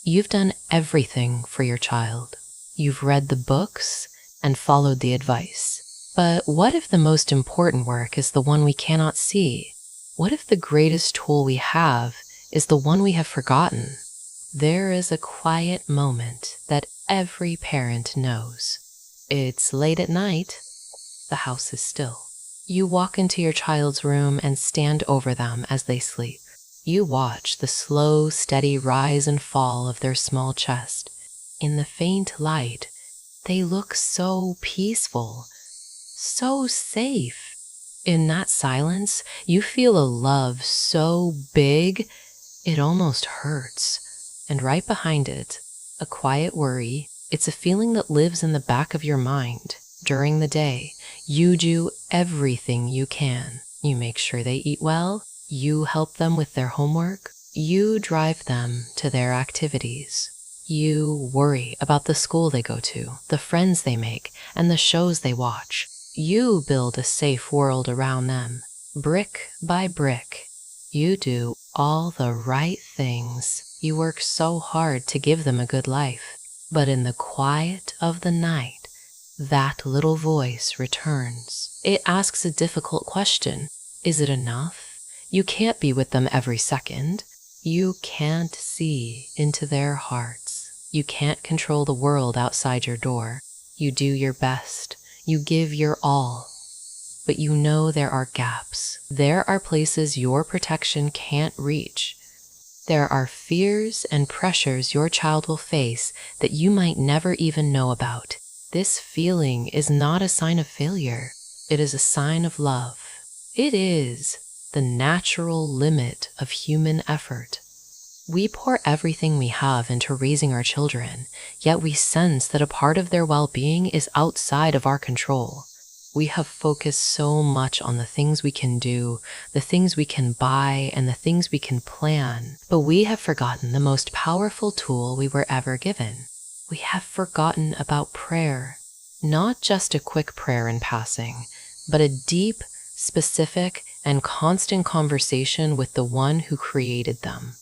You've done everything for your child. You've read the books and followed the advice. But what if the most important work is the one we cannot see? What if the greatest tool we have is the one we have forgotten? There is a quiet moment that every parent knows. It's late at night. The house is still. You walk into your child's room and stand over them as they sleep. You watch the slow, steady rise and fall of their small chest. In the faint light, they look so peaceful, so safe. In that silence, you feel a love so big, it almost hurts. And right behind it, a quiet worry. It's a feeling that lives in the back of your mind. During the day, you do everything you can. You make sure they eat well. You help them with their homework. You drive them to their activities. You worry about the school they go to, the friends they make, and the shows they watch. You build a safe world around them, brick by brick. You do all the right things. You work so hard to give them a good life. But in the quiet of the night, that little voice returns. It asks a difficult question. Is it enough? You can't be with them every second. You can't see into their hearts. You can't control the world outside your door. You do your best. You give your all. But you know there are gaps. There are places your protection can't reach. There are fears and pressures your child will face that you might never even know about. This feeling is not a sign of failure. It is a sign of love. It is the natural limit of human effort. We pour everything we have into raising our children, yet we sense that a part of their well-being is outside of our control. We have focused so much on the things we can do, the things we can buy, and the things we can plan, but we have forgotten the most powerful tool we were ever given. We have forgotten about prayer. Not just a quick prayer in passing, but a deep, specific, and constant conversation with the one who created them.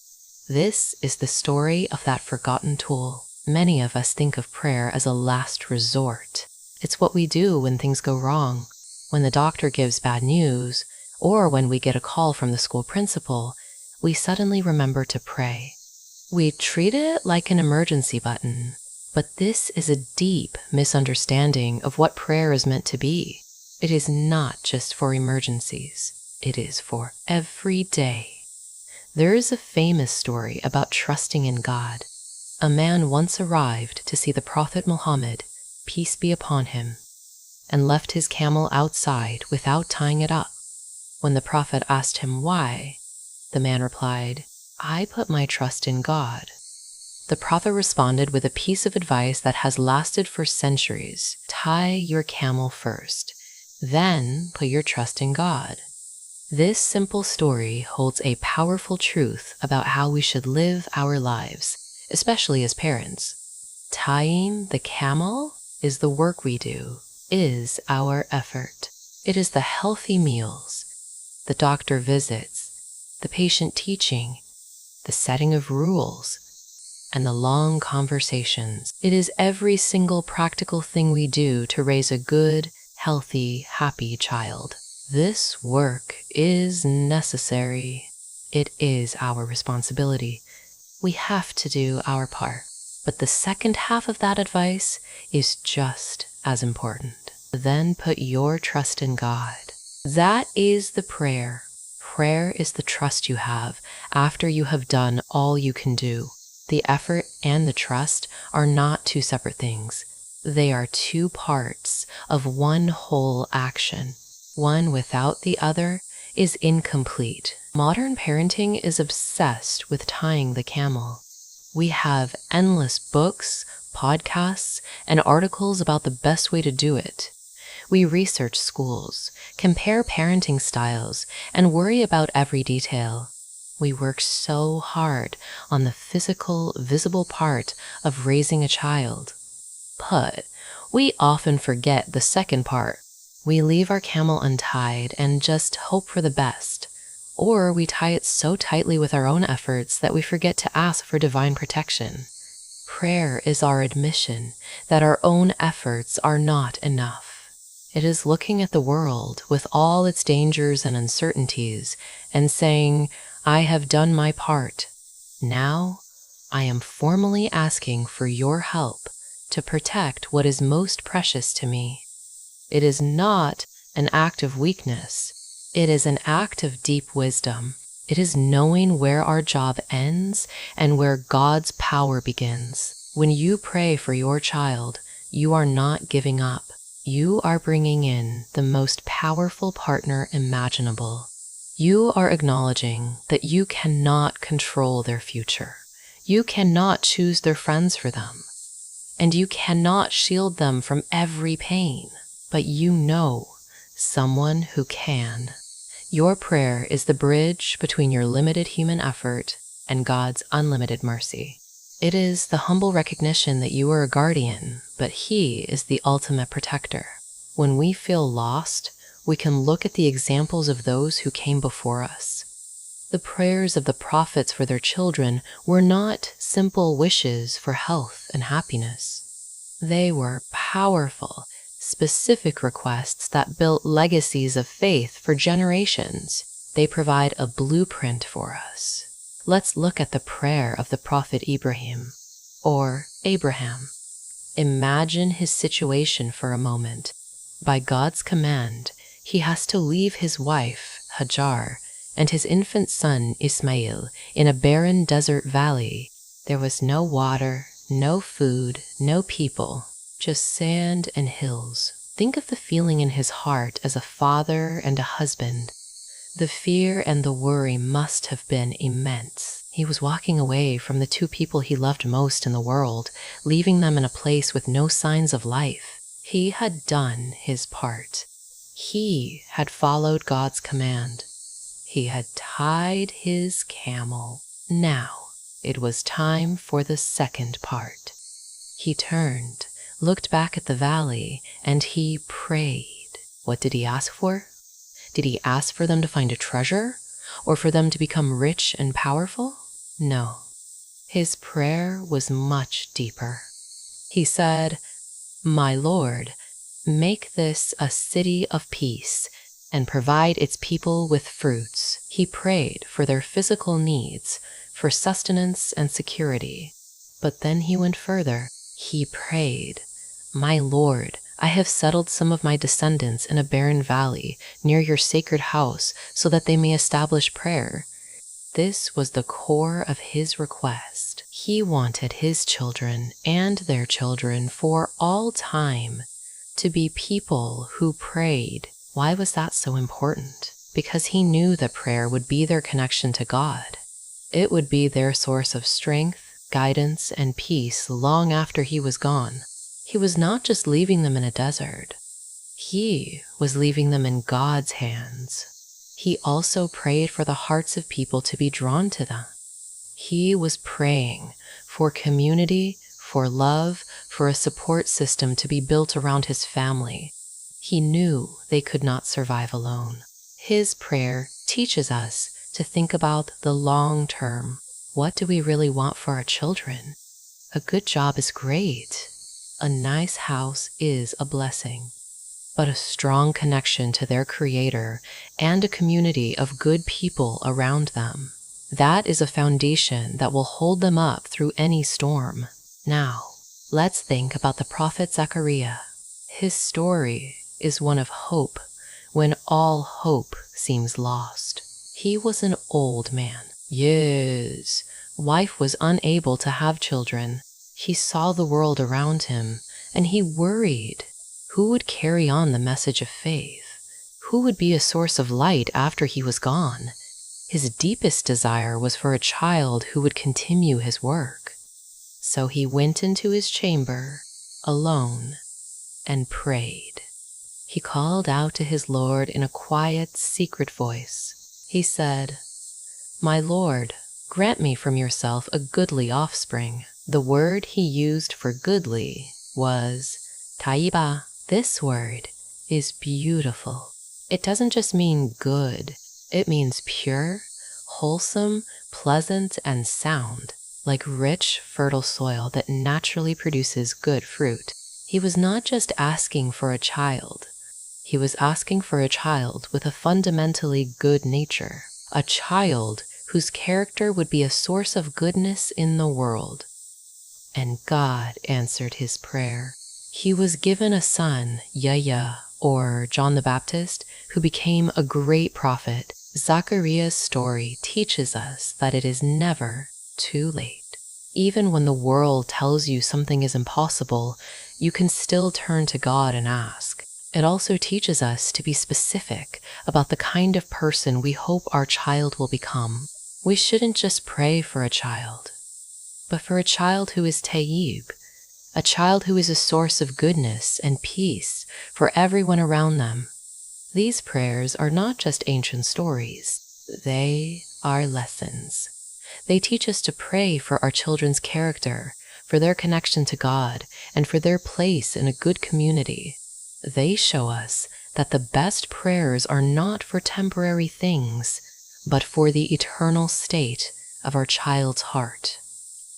This is the story of that forgotten tool. Many of us think of prayer as a last resort. It's what we do when things go wrong, when the doctor gives bad news, or when we get a call from the school principal. We suddenly remember to pray. We treat it like an emergency button, but this is a deep misunderstanding of what prayer is meant to be. It is not just for emergencies. It is for every day. There is a famous story about trusting in God. A man once arrived to see the Prophet Muhammad, peace be upon him, and left his camel outside without tying it up. When the Prophet asked him why, the man replied, "I put my trust in God." The Prophet responded with a piece of advice that has lasted for centuries. Tie your camel first, then put your trust in God. This simple story holds a powerful truth about how we should live our lives, especially as parents. Tying the camel is the work we do, is our effort. It is the healthy meals, the doctor visits, the patient teaching, the setting of rules, and the long conversations. It is every single practical thing we do to raise a good, healthy, happy child. This work is necessary. It is our responsibility. We have to do our part. But the second half of that advice is just as important. Then put your trust in God. That is the prayer. Prayer is the trust you have after you have done all you can do. The effort and the trust are not two separate things. They are two parts of one whole action. One without the other is incomplete. Modern parenting is obsessed with tying the camel. We have endless books, podcasts, and articles about the best way to do it. We research schools, compare parenting styles, and worry about every detail. We work so hard on the physical, visible part of raising a child. But we often forget the second part. We leave our camel untied and just hope for the best. or we tie it so tightly with our own efforts that we forget to ask for divine protection. Prayer is our admission that our own efforts are not enough. It is looking at the world with all its dangers and uncertainties and saying, I have done my part. Now, I am formally asking for your help to protect what is most precious to me. It is not an act of weakness. It is an act of deep wisdom. It is knowing where our job ends and where God's power begins. When you pray for your child, you are not giving up. You are bringing in the most powerful partner imaginable. You are acknowledging that you cannot control their future. You cannot choose their friends for them. And you cannot shield them from every pain. But you know someone who can. Your prayer is the bridge between your limited human effort and God's unlimited mercy. It is the humble recognition that you are a guardian, but He is the ultimate protector. When we feel lost, we can look at the examples of those who came before us. The prayers of the prophets for their children were not simple wishes for health and happiness. They were powerful, specific requests that built legacies of faith for generations. They provide a blueprint for us. Let's look at the prayer of the prophet Ibrahim, or Abraham. Imagine his situation for a moment. By God's command, he has to leave his wife, Hajar, and his infant son, Ismail, in a barren desert valley. There was no water, no food, no people, just sand and hills. Think of the feeling in his heart as a father and a husband. The fear and the worry must have been immense. He was walking away from the two people he loved most in the world, leaving them in a place with no signs of life. He had done his part. He had followed God's command. He had tied his camel. Now it was time for the second part. He turned, looked back at the valley, and he prayed. What did he ask for? Did he ask for them to find a treasure, or for them to become rich and powerful? No. His prayer was much deeper. He said, My Lord, make this a city of peace and provide its people with fruits. He prayed for their physical needs, for sustenance and security. But then he went further. He prayed, My Lord, I have settled some of my descendants in a barren valley near your sacred house so that they may establish prayer. This was the core of his request. He wanted his children and their children for all time to be people who prayed. Why was that so important? Because he knew that prayer would be their connection to God. It would be their source of strength, guidance, and peace long after he was gone. He was not just leaving them in a desert. He was leaving them in God's hands. He also prayed for the hearts of people to be drawn to them. He was praying for community, for love, for a support system to be built around his family. He knew they could not survive alone. His prayer teaches us to think about the long term. What do we really want for our children? A good job is great. A nice house is a blessing. But a strong connection to their Creator and a community of good people around them, that is a foundation that will hold them up through any storm. Now, let's think about the prophet Zechariah. His story is one of hope when all hope seems lost. He was an old man. Yes, wife was unable to have children. He saw the world around him, and he worried. Who would carry on the message of faith? Who would be a source of light after he was gone? His deepest desire was for a child who would continue his work. So he went into his chamber, alone, and prayed. He called out to his Lord in a quiet, secret voice. He said, My Lord, grant me from yourself a goodly offspring. The word he used for goodly was Taiba. This word is beautiful. It doesn't just mean good. It means pure, wholesome, pleasant, and sound, like rich, fertile soil that naturally produces good fruit. He was not just asking for a child. He was asking for a child with a fundamentally good nature, a child whose character would be a source of goodness in the world. And God answered his prayer. He was given a son, Yahya, or John the Baptist, who became a great prophet. Zachariah's story teaches us that it is never too late. Even when the world tells you something is impossible, you can still turn to God and ask. It also teaches us to be specific about the kind of person we hope our child will become. We shouldn't just pray for a child, but for a child who is tayyib, a child who is a source of goodness and peace for everyone around them. These prayers are not just ancient stories. They are lessons. They teach us to pray for our children's character, for their connection to God, and for their place in a good community. They show us that the best prayers are not for temporary things, but for the eternal state of our child's heart.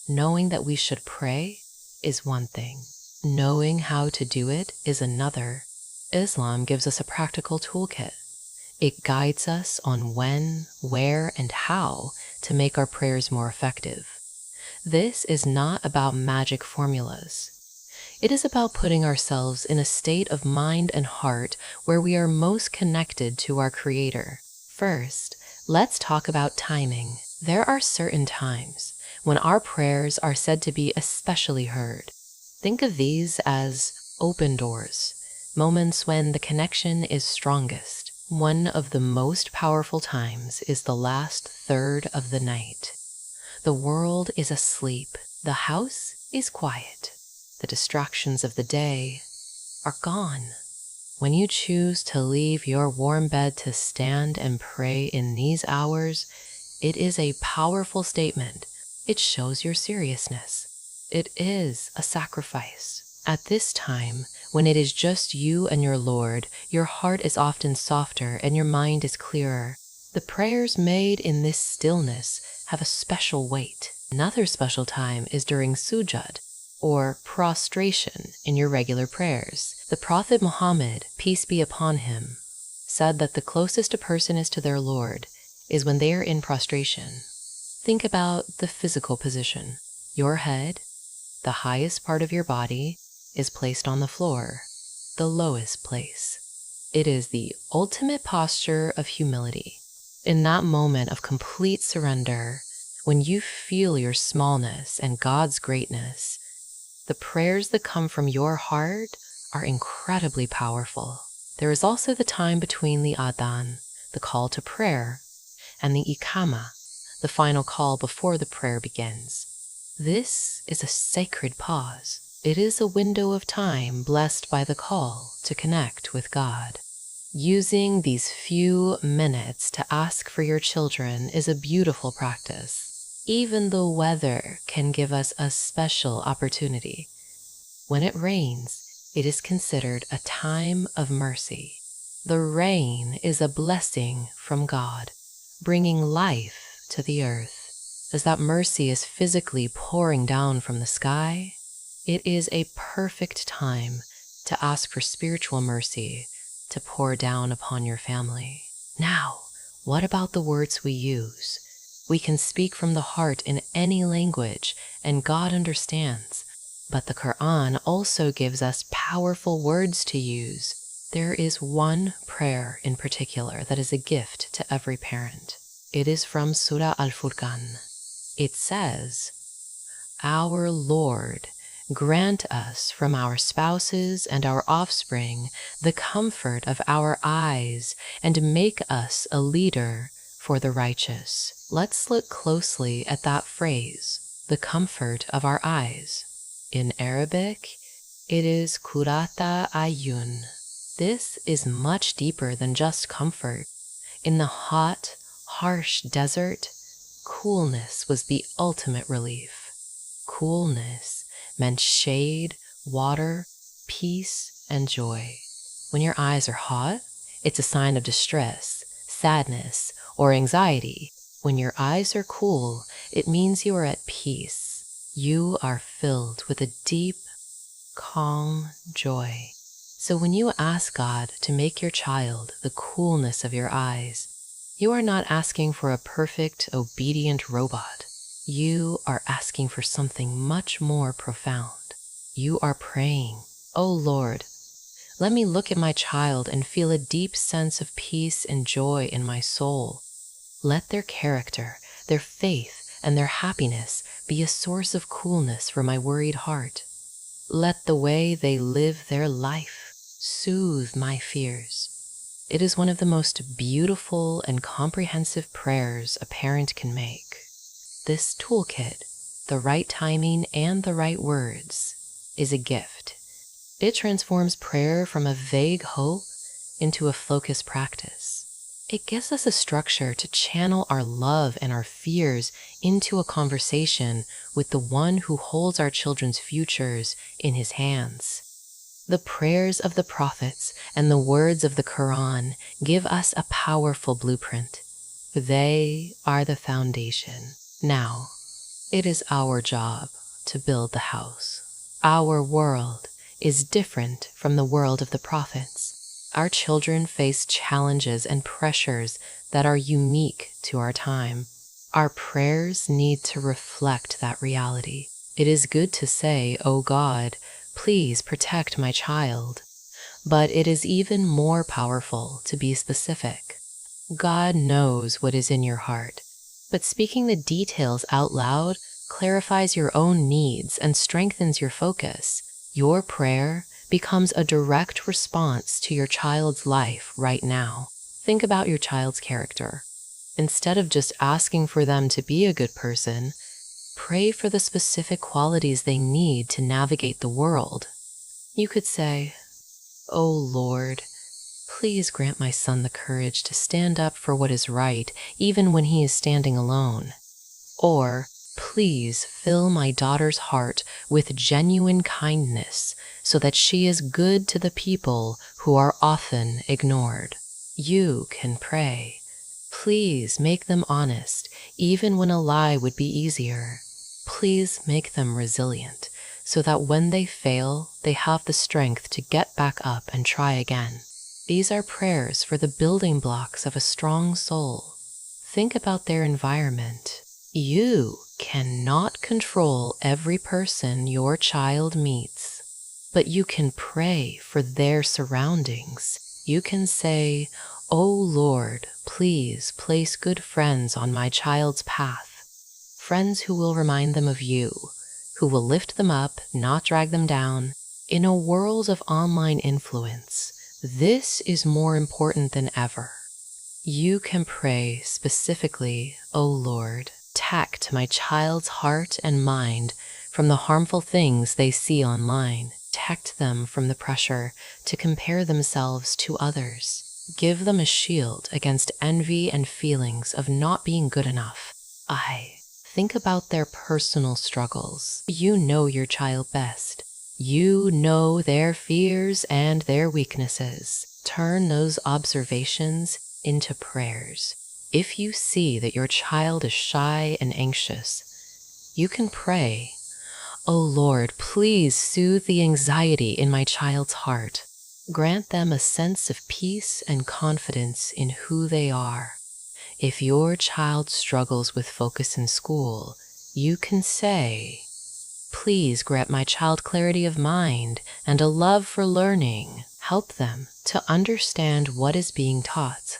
Knowing that we should pray is one thing. Knowing how to do it is another. Islam gives us a practical toolkit. It guides us on when, where, and how to make our prayers more effective. This is not about magic formulas. It is about putting ourselves in a state of mind and heart where we are most connected to our Creator. First, let's talk about timing. There are certain times when our prayers are said to be especially heard. Think of these as open doors, moments when the connection is strongest. One of the most powerful times is the last third of the night. The world is asleep. The house is quiet. The distractions of the day are gone. When you choose to leave your warm bed to stand and pray in these hours, it is a powerful statement. It shows your seriousness. It is a sacrifice. At this time, when it is just you and your Lord, your heart is often softer and your mind is clearer. The prayers made in this stillness have a special weight. Another special time is during sujud, or prostration in your regular prayers. The Prophet Muhammad, peace be upon him, said that the closest a person is to their Lord is when they are in prostration. Think about the physical position. Your head, the highest part of your body, is placed on the floor, the lowest place. It is the ultimate posture of humility. In that moment of complete surrender, when you feel your smallness and God's greatness, the prayers that come from your heart are incredibly powerful. There is also the time between the adhan, the call to prayer, and the iqama, the final call before the prayer begins. This is a sacred pause. It is a window of time blessed by the call to connect with God. Using these few minutes to ask for your children is a beautiful practice. Even the weather can give us a special opportunity. When it rains, it is considered a time of mercy. The rain is a blessing from God, bringing life to the earth. As that mercy is physically pouring down from the sky, it is a perfect time to ask for spiritual mercy to pour down upon your family. Now, what about the words we use? We can speak from the heart in any language, and God understands. But the Quran also gives us powerful words to use. There is one prayer in particular that is a gift to every parent. It is from Surah Al-Furqan. It says, "Our Lord, grant us from our spouses and our offspring the comfort of our eyes, and make us a leader for the righteous." Let's look closely at that phrase, the comfort of our eyes. In Arabic, it is Qurrata ayun. This is much deeper than just comfort. In the hot, harsh desert, coolness was the ultimate relief. Coolness meant shade, water, peace, and joy. When your eyes are hot, it's a sign of distress, sadness, or anxiety. When your eyes are cool, it means you are at peace. You are filled with a deep, calm joy. So when you ask God to make your child the coolness of your eyes, you are not asking for a perfect, obedient robot. You are asking for something much more profound. You are praying, "Oh Lord, let me look at my child and feel a deep sense of peace and joy in my soul. Let their character, their faith, and their happiness be a source of coolness for my worried heart. Let the way they live their life soothe my fears." It is one of the most beautiful and comprehensive prayers a parent can make. This toolkit, the right timing and the right words, is a gift. It transforms prayer from a vague hope into a focused practice. It gives us a structure to channel our love and our fears into a conversation with the one who holds our children's futures in his hands. The prayers of the prophets and the words of the Quran give us a powerful blueprint. They are the foundation. Now, it is our job to build the house. Our world is different from the world of the prophets. Our children face challenges and pressures that are unique to our time. Our prayers need to reflect that reality. It is good to say, "Oh God, please protect my child." But it is even more powerful to be specific. God knows what is in your heart, but speaking the details out loud clarifies your own needs and strengthens your focus. Your prayer becomes a direct response to your child's life right now. Think about your child's character. Instead of just asking for them to be a good person, pray for the specific qualities they need to navigate the world. You could say, "Oh Lord, please grant my son the courage to stand up for what is right, even when he is standing alone." Or, "Please fill my daughter's heart with genuine kindness so that she is good to the people who are often ignored." You can pray, "Please make them honest, even when a lie would be easier. Please make them resilient, so that when they fail, they have the strength to get back up and try again." These are prayers for the building blocks of a strong soul. Think about their environment. You cannot control every person your child meets, but you can pray for their surroundings. You can say, "Oh Lord, please place good friends on my child's path. Friends who will remind them of you, who will lift them up, not drag them down." In a world of online influence, this is more important than ever. You can pray specifically, "Oh Lord, protect my child's heart and mind from the harmful things they see online. Protect them from the pressure to compare themselves to others. Give them a shield against envy and feelings of not being good enough." Think about their personal struggles. You know your child best. You know their fears and their weaknesses. Turn those observations into prayers. If you see that your child is shy and anxious, you can pray, "Oh Lord, please soothe the anxiety in my child's heart. Grant them a sense of peace and confidence in who they are." If your child struggles with focus in school, you can say, "Please grant my child clarity of mind and a love for learning. Help them to understand what is being taught."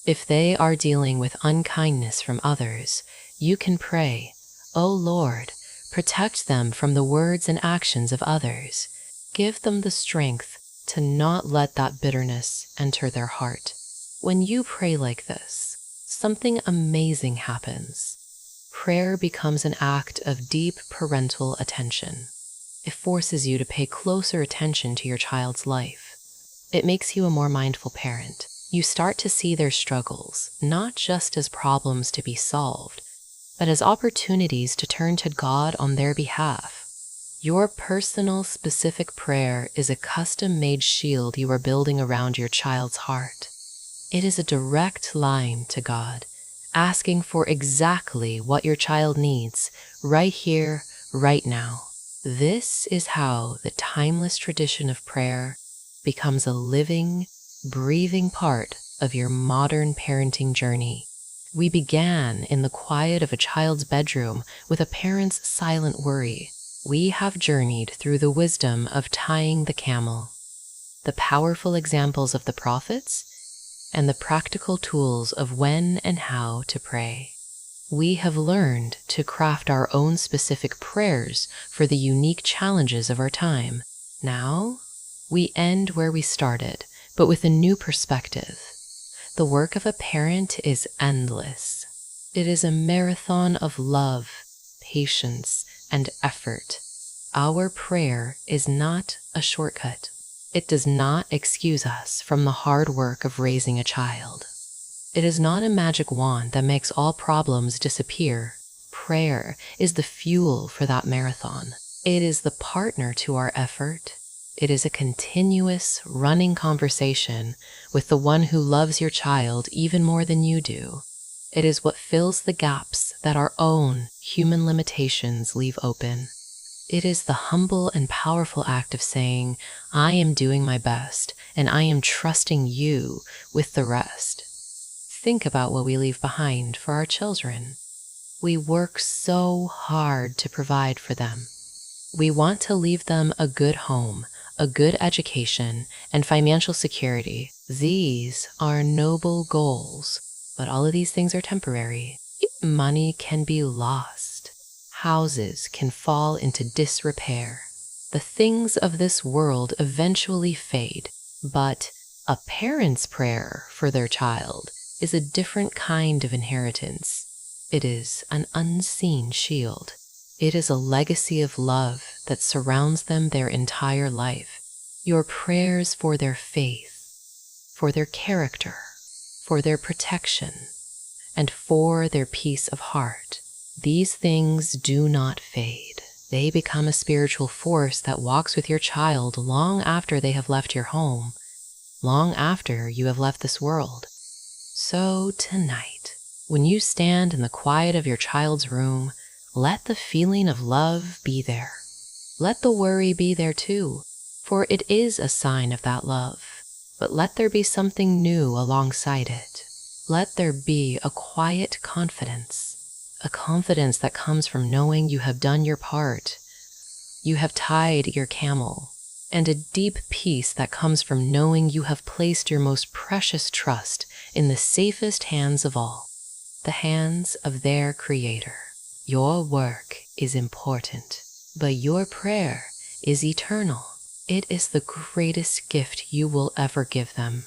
If they are dealing with unkindness from others, you can pray, "Oh Lord, protect them from the words and actions of others. Give them the strength to not let that bitterness enter their heart." When you pray like this, something amazing happens. Prayer becomes an act of deep parental attention. It forces you to pay closer attention to your child's life. It makes you a more mindful parent. You start to see their struggles, not just as problems to be solved, but as opportunities to turn to God on their behalf. Your personal, specific prayer is a custom-made shield you are building around your child's heart. It is a direct line to God, asking for exactly what your child needs right here, right now. This is how the timeless tradition of prayer becomes a living, breathing part of your modern parenting journey. We began in the quiet of a child's bedroom with a parent's silent worry. We have journeyed through the wisdom of tying the camel, the powerful examples of the prophets, and the practical tools of when and how to pray. We have learned to craft our own specific prayers for the unique challenges of our time. Now, we end where we started, but with a new perspective. The work of a parent is endless. It is a marathon of love, patience, and effort. Our prayer is not a shortcut. It does not excuse us from the hard work of raising a child. It is not a magic wand that makes all problems disappear. Prayer is the fuel for that marathon. It is the partner to our effort. It is a continuous, running conversation with the one who loves your child even more than you do. It is what fills the gaps that our own human limitations leave open. It is the humble and powerful act of saying, I am doing my best, and I am trusting you with the rest. Think about what we leave behind for our children. We work so hard to provide for them. We want to leave them a good home, a good education, and financial security. These are noble goals, but all of these things are temporary. Money can be lost. Houses can fall into disrepair. The things of this world eventually fade, but a parent's prayer for their child is a different kind of inheritance. It is an unseen shield. It is a legacy of love that surrounds them their entire life. Your prayers for their faith, for their character, for their protection, and for their peace of heart. These things do not fade. They become a spiritual force that walks with your child long after they have left your home, long after you have left this world. So tonight, when you stand in the quiet of your child's room, let the feeling of love be there. Let the worry be there too, for it is a sign of that love. But let there be something new alongside it. Let there be a quiet confidence, a confidence that comes from knowing you have done your part. You have tied your camel, and a deep peace that comes from knowing you have placed your most precious trust in the safest hands of all, the hands of their Creator. Your work is important, but your prayer is eternal. It is the greatest gift you will ever give them.